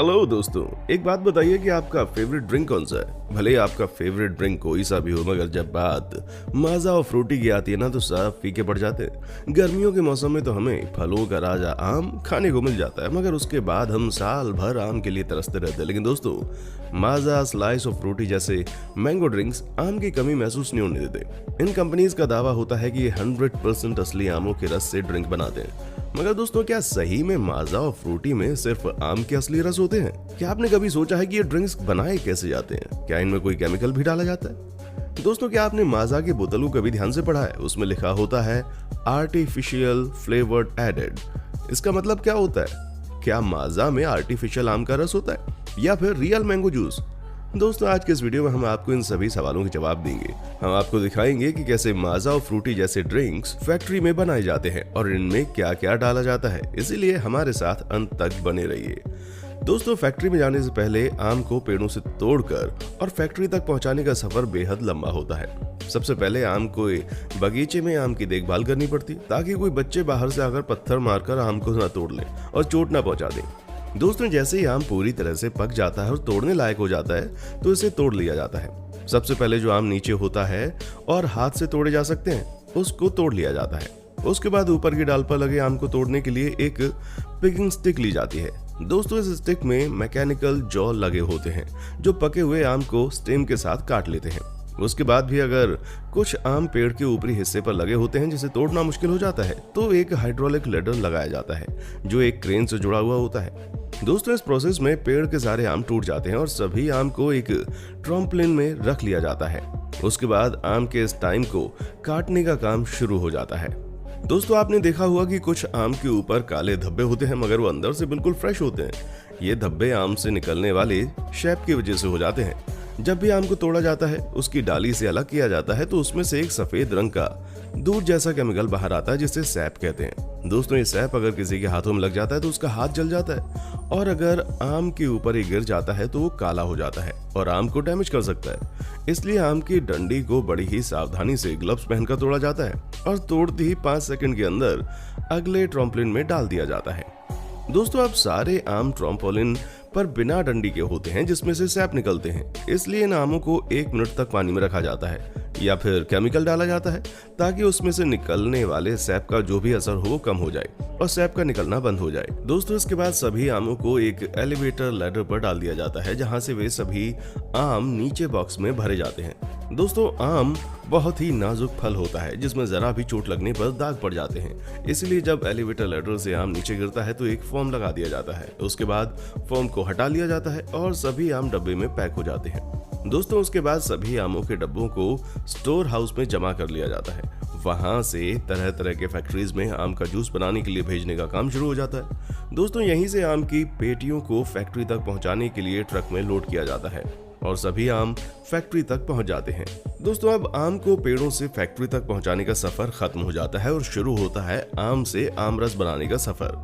Hello दोस्तों, एक बात बताइए कि आपका फेवरेट ड्रिंक कौन सा है। भले ही आपका फेवरेट ड्रिंक कोई सा भी हो, मगर जब बात माजा और फ्रूटी की आती है ना तो सब फीके पड़ जाते हैं। गर्मियों के मौसम में तो हमें फलों का राजा आम खाने को मिल जाता है, मगर उसके बाद हम साल भर आम के लिए तरसते रहते हैं। लेकिन दोस्तों, माजा, स्लाइस और फ्रूटी जैसे मैंगो ड्रिंक्स आम की कमी महसूस नहीं होने देते। इन कंपनीज का दावा होता है कि ये 100% असली आमों के रस से ड्रिंक बनाते हैं। मगर दोस्तों, क्या सही में माजा और फ्रूटी में सिर्फ आम के असली रस होते हैं? क्या आपने कभी सोचा है कि ये ड्रिंक्स बनाए कैसे जाते हैं? क्या इनमें कोई केमिकल भी डाला जाता है? दोस्तों, क्या आपने माजा की बोतल को कभी ध्यान से पढ़ा है? उसमें लिखा होता है आर्टिफिशियल फ्लेवर्ड एडेड। इसका मतलब क्या होता है? क्या माजा में आर्टिफिशियल आम का रस होता है या फिर रियल मैंगो जूस? दोस्तों, आज के इस वीडियो में हम आपको इन सभी सवालों के जवाब देंगे। हम आपको दिखाएंगे कि कैसे माजा और फ्रूटी जैसे ड्रिंक्स फैक्ट्री में बनाए जाते हैं और इनमें क्या क्या डाला जाता है। इसीलिए हमारे साथ अंत तक बने रहिए। दोस्तों, फैक्ट्री में जाने से पहले आम को पेड़ों से तोड़कर और फैक्ट्री तक पहुंचाने का सफर बेहद लंबा होता है। सबसे पहले आम को बगीचे में आम की देखभाल करनी पड़ती, ताकि कोई बच्चे बाहर से आकर पत्थर मारकर आम को न तोड़ लें और चोट न पहुंचा दें। दोस्तों, जैसे ही आम पूरी तरह से पक जाता है और तोड़ने लायक हो जाता है तो इसे तोड़ लिया जाता है। सबसे पहले जो आम नीचे होता है और हाथ से तोड़े जा सकते हैं, उसको तोड़ लिया जाता है। उसके बाद ऊपर की डाल पर लगे आम को तोड़ने के लिए एक पिकिंग स्टिक ली जाती है। दोस्तों, इस स्टिक में मैकेनिकल जॉ लगे होते हैं जो पके हुए आम को स्टेम के साथ काट लेते हैं। उसके बाद भी अगर कुछ आम पेड़ के ऊपरी हिस्से पर लगे होते हैं जिसे तोड़ना मुश्किल हो जाता है, तो एक हाइड्रोलिक लेडर लगाया जाता है जो एक क्रेन से जुड़ा हुआ होता है। दोस्तों, इस प्रोसेस में पेड़ के सारे आम टूट जाते हैं और सभी आम को एक ट्रम्पलिन में रख लिया जाता है। उसके बाद आम के इस टाइम को काटने का काम शुरू हो जाता है। दोस्तों, आपने देखा हुआ कि कुछ आम के ऊपर काले धब्बे होते हैं, मगर वो अंदर से बिल्कुल फ्रेश होते हैं। ये धब्बे आम से निकलने वाले शेप की वजह से हो जाते हैं। जब भी आम को तोड़ा जाता है, उसकी डाली से अलग किया जाता है तो उसमें से एक सफेद रंग का दूध जैसा केमिकल बाहर आता है जिसे सैप कहते हैं। दोस्तों, ये सैप अगर किसी के हाथों में लग जाता है तो उसका हाथ जल जाता है, और अगर आम के ऊपर ही गिर जाता है तो वो काला हो जाता है और आम को डैमेज कर सकता है। इसलिए आम की डंडी को बड़ी ही सावधानी से ग्लव्स पहनकर तोड़ा जाता है और तोड़ते ही 5 सेकंड के अंदर अगले ट्रम्पोलिन में डाल दिया जाता है। दोस्तों, अब सारे आम ट्रम्पोलिन पर बिना डंडी के होते हैं जिसमें से सैप निकलते हैं। इसलिए इन आमों को 1 मिनट तक पानी में रखा जाता है या फिर केमिकल डाला जाता है ताकि उसमें से निकलने वाले सैप का जो भी असर हो वो कम हो जाए और सैप का निकलना बंद हो जाए। दोस्तों, इसके बाद सभी आमों को एक एलिवेटर लैडर पर डाल दिया जाता है जहां से वे सभी आम नीचे बॉक्स में भरे जाते हैं। दोस्तों, आम बहुत ही नाजुक फल होता है जिसमें जरा भी चोट लगने पर दाग पड़ जाते हैं। इसलिए जब एलिवेटर लैडर से आम नीचे गिरता है तो एक फोम लगा दिया जाता है। उसके बाद फोम को हटा लिया जाता है और सभी आम डब्बे में पैक हो जाते हैं। दोस्तों, उसके बाद सभी आमों के डब्बों को स्टोर हाउस में जमा कर लिया जाता है। वहां से तरह तरह के फैक्ट्रीज में आम का जूस बनाने के लिए भेजने का काम शुरू हो जाता है। दोस्तों, यहीं से आम की पेटियों को फैक्ट्री तक पहुंचाने के लिए ट्रक में लोड किया जाता है और सभी आम फैक्ट्री तक पहुंच जाते हैं। दोस्तों, अब आम को पेड़ों से फैक्ट्री तक पहुंचाने का सफर खत्म हो जाता है और शुरू होता है आम से आमरस बनाने का सफर।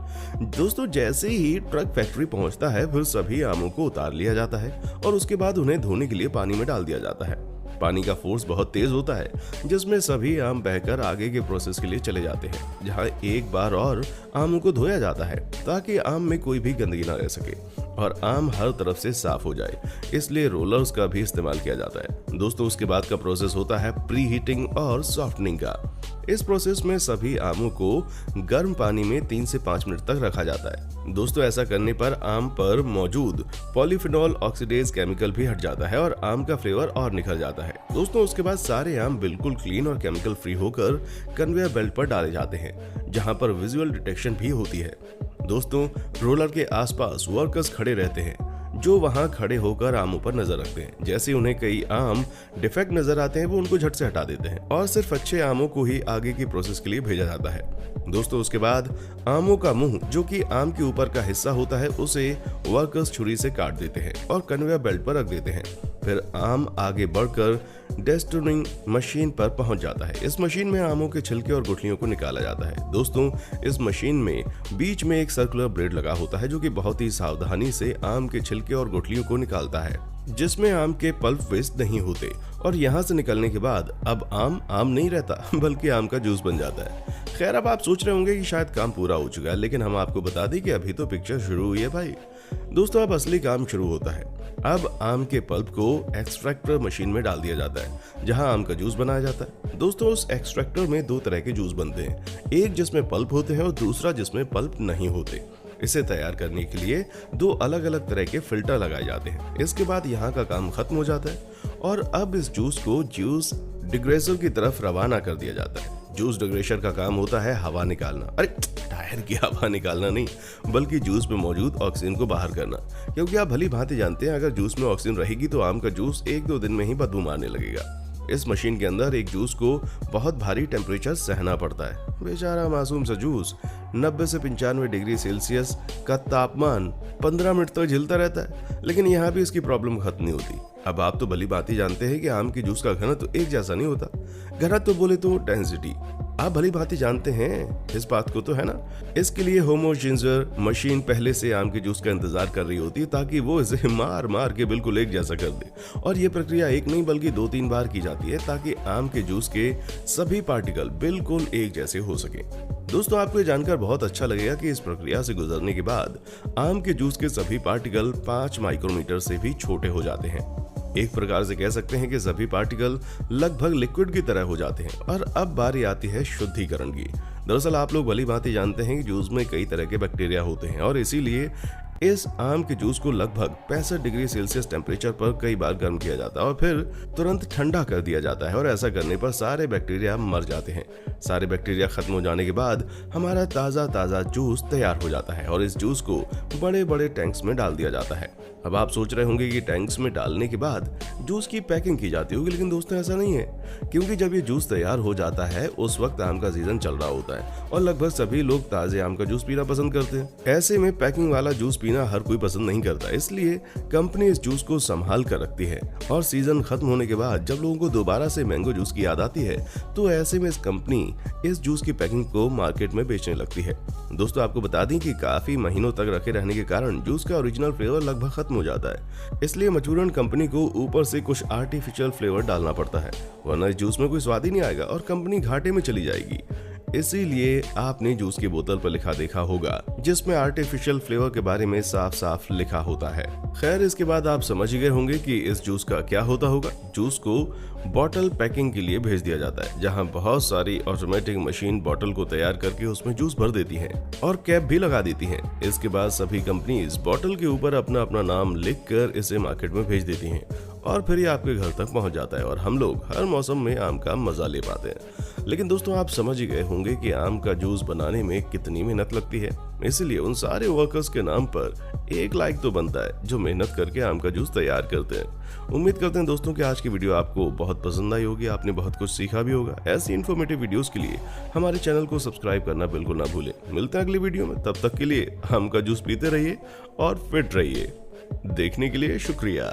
दोस्तों, जैसे ही ट्रक फैक्ट्री पहुंचता है, फिर सभी आमों को उतार लिया जाता है और उसके बाद उन्हें धोने के लिए पानी में डाल दिया जाता है। पानी का फोर्स बहुत तेज होता है जिसमें सभी आम बहकर आगे के प्रोसेस के लिए चले जाते हैं, जहां एक बार और आमों को धोया जाता है ताकि आम में कोई भी गंदगी ना रह सके और आम हर तरफ से साफ हो जाए। इसलिए रोलर्स का भी इस्तेमाल किया जाता है। दोस्तों, उसके बाद का प्रोसेस होता है प्री हीटिंग और सॉफ्टनिंग का। इस प्रोसेस में सभी आमों को गर्म पानी में 3 से 5 मिनट तक रखा जाता है। दोस्तों, ऐसा करने पर आम पर मौजूद पॉलीफिनॉल ऑक्सीडेज केमिकल भी हट जाता है और आम का फ्लेवर और निखर जाता है। दोस्तों, उसके बाद सारे आम बिल्कुल क्लीन और केमिकल फ्री होकर कन्वेयर बेल्ट पर डाले जाते हैं जहां पर विजुअल डिटेक्शन भी होती है। दोस्तों, रोलर के आसपास वर्कर्स खड़े रहते हैं जो वहां खड़े होकर आमों पर नजर रखते हैं। जैसे उन्हें कई आम डिफेक्ट नजर आते हैं, वो उनको झट से हटा देते हैं और सिर्फ अच्छे आमों को ही आगे की प्रोसेस के लिए भेजा जाता है। दोस्तों, उसके बाद आमों का मुंह, जो कि आम के ऊपर का हिस्सा होता है, उसे वर्कर्स छुरी से काट देते हैं और कन्वेयर बेल्ट पर रख देते हैं। फिर आम आगे बढ़कर डेस्टोनिंग मशीन पर पहुंच जाता है। इस मशीन में आमों के छिलके और गुठलियों को निकाला जाता है। दोस्तों, इस मशीन में बीच में एक सर्कुलर ब्लेड लगा होता है जो कि बहुत ही सावधानी से आम के छिलके और गुठलियों को निकालता है। जिसमें आम के पल्प वेस्ट नहीं होते और यहाँ से निकलने के बाद अब आम आम नहीं रहता बल्कि आम का जूस बन जाता है। खैर, अब आप सोच रहे होंगे कि शायद काम पूरा हो चुका है, लेकिन हम आपको बता दें कि अभी तो पिक्चर शुरू हुई है भाई। दोस्तों, अब असली काम शुरू होता है। अब आम के पल्प को एक्सट्रैक्टर मशीन में डाल दिया जाता है, जहां आम का जूस बनाया जाता है। दोस्तों, उस एक्सट्रैक्टर में दो तरह के जूस बनते हैं, एक जिसमें पल्प होते हैं और दूसरा जिसमें पल्प नहीं होते। इसे तैयार करने के लिए दो अलग अलग तरह के फिल्टर लगाए जाते हैं। इसके बाद यहाँ का काम खत्म हो जाता है और अब इस जूस को जूस डिग्रेसर की तरफ रवाना कर दिया जाता है। जूस डिग्रेसर का काम होता है हवा निकालना, अरे टायर की हवा निकालना नहीं, बल्कि जूस में मौजूद ऑक्सीजन को बाहर करना। क्योंकि आप भली भांति जानते हैं, अगर जूस में ऑक्सीजन रहेगी तो आम का जूस 1-2 दिन में ही बदबू मारने लगेगा। इस मशीन के अंदर एक जूस को बहुत भारी टेम्परेचर सहना पड़ता है। बेचारा मासूम सा जूस 90 से 95 डिग्री सेल्सियस का तापमान 15 मिनट तक झेलता रहता है, लेकिन यहाँ भी इसकी प्रॉब्लम खत्म नहीं होती। अब आप तो भली बात ही जानते हैं कि आम के जूस का घनत्व तो एक जैसा नहीं होता। घनत्व तो बोले तो डेंसिटी, आप भली भांति जानते हैं इस बात को तो, है ना। इसके लिए होमोजेनाइजर मशीन पहले से आम के जूस का इंतजार कर रही होती है ताकि वो इसे मार मार के बिल्कुल एक जैसा कर दे। और ये प्रक्रिया एक नहीं बल्कि 2-3 बार की जाती है ताकि आम के जूस के सभी पार्टिकल बिल्कुल एक जैसे हो सके। दोस्तों, आपको ये जानकर बहुत अच्छा लगेगा कि इस प्रक्रिया से गुजरने के बाद आम के जूस के सभी पार्टिकल 5 माइक्रोमीटर से भी छोटे हो जाते हैं। एक प्रकार से कह सकते हैं कि सभी पार्टिकल लगभग लिक्विड की तरह हो जाते हैं। और अब बारी आती है शुद्धिकरण की। दरअसल आप लोग भली भांति जानते हैं कि जूस में कई तरह के बैक्टीरिया होते हैं और इसीलिए इस आम के जूस को लगभग 65 डिग्री सेल्सियस टेम्परेचर पर कई बार गर्म किया जाता है और फिर तुरंत ठंडा कर दिया जाता है। और ऐसा करने पर सारे बैक्टीरिया मर जाते हैं। सारे बैक्टीरिया खत्म हो जाने के बाद हमारा ताज़ा जूस तैयार हो जाता है और इस जूस को बड़े बड़े टैंक्स में डाल दिया जाता है। अब आप सोच रहे होंगे कि टैंक्स में डालने के बाद जूस की पैकिंग की जाती होगी, लेकिन दोस्तों ऐसा नहीं है, क्योंकि जब ये जूस तैयार हो जाता है उस वक्त आम का सीजन चल रहा होता है और लगभग सभी लोग ताजे आम का जूस पीना पसंद करते हैं। ऐसे में पैकिंग वाला जूस पीना हर कोई पसंद नहीं करता, इसलिए कंपनी इस जूस को संभाल कर रखती है। और सीजन खत्म होने के बाद जब लोगों को दोबारा से मैंगो जूस की याद आती है तो ऐसे में इस कंपनी इस जूस की पैकिंग को मार्केट में बेचने लगती है। दोस्तों, आपको बता दें कि काफी महीनों तक रखे रहने के कारण जूस का ओरिजिनल फ्लेवर लगभग खत्म हो जाता है, इसलिए मचूरन कंपनी को ऊपर से कुछ आर्टिफिशियल फ्लेवर डालना पड़ता है, वरना इस जूस में कोई स्वाद ही नहीं आएगा और कंपनी घाटे में चली जाएगी। इसीलिए आपने जूस की बोतल पर लिखा देखा होगा जिसमें आर्टिफिशियल फ्लेवर के बारे में साफ साफ लिखा होता है। खैर, इसके बाद आप समझ गए होंगे कि इस जूस का क्या होता होगा। जूस को बॉटल पैकिंग के लिए भेज दिया जाता है, जहां बहुत सारी ऑटोमेटिक मशीन बॉटल को तैयार करके उसमें जूस भर देती हैं और कैप भी लगा देती हैं। इसके बाद सभी कंपनीज बॉटल के ऊपर अपना अपना नाम लिखकर इसे मार्केट में भेज देती हैं और फिर ये आपके घर तक पहुंच जाता है और हम लोग हर मौसम में आम का मजा ले पाते हैं। लेकिन दोस्तों, आप समझ ही गए होंगे कि आम का जूस बनाने में कितनी मेहनत लगती है, इसलिए उन सारे वर्कर्स के नाम पर एक लाइक तो बनता है जो मेहनत करके आम का जूस तैयार करते हैं। उम्मीद करते हैं दोस्तों कि आज की वीडियो आपको बहुत पसंद आई होगी, आपने बहुत कुछ सीखा भी होगा। ऐसी इन्फॉर्मेटिव वीडियोस के लिए हमारे चैनल को सब्सक्राइब करना बिल्कुल ना भूलें। मिलते हैं अगली वीडियो में, तब तक के लिए आम का जूस पीते रहिए और फिट रहिए। देखने के लिए शुक्रिया।